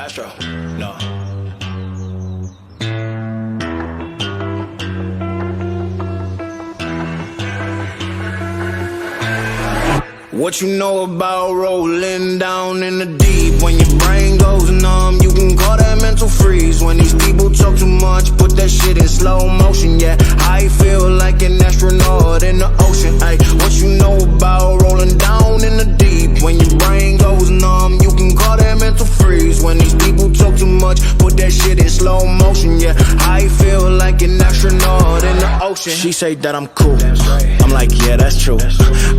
Astro, no. What you know about rolling down in the deep? When your brain goes numb, you can call that mental freeze. When these people talk too much, put that shit in slow motion, yeah. I feel like an astronaut in the ocean, ay. What you know about rolling down in the deep? When your brain goes numb, you can call that mental freeze. When these people talk too much, put that shit in slow motion, yeah. I feel like an astronaut in the ocean. She say that I'm cool, I'm like, yeah, that's true.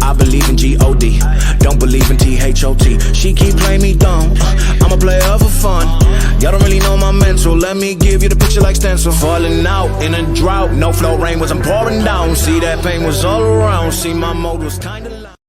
I believe in G-O-D, don't believe in T-H-O-T. She keep playing me dumb, I'm a player for fun. Y'all don't really know my mental, let me give you the picture like stencil. Falling out in a drought, no flow rain was I'm pouring down. See that pain was all around, see my mode was kinda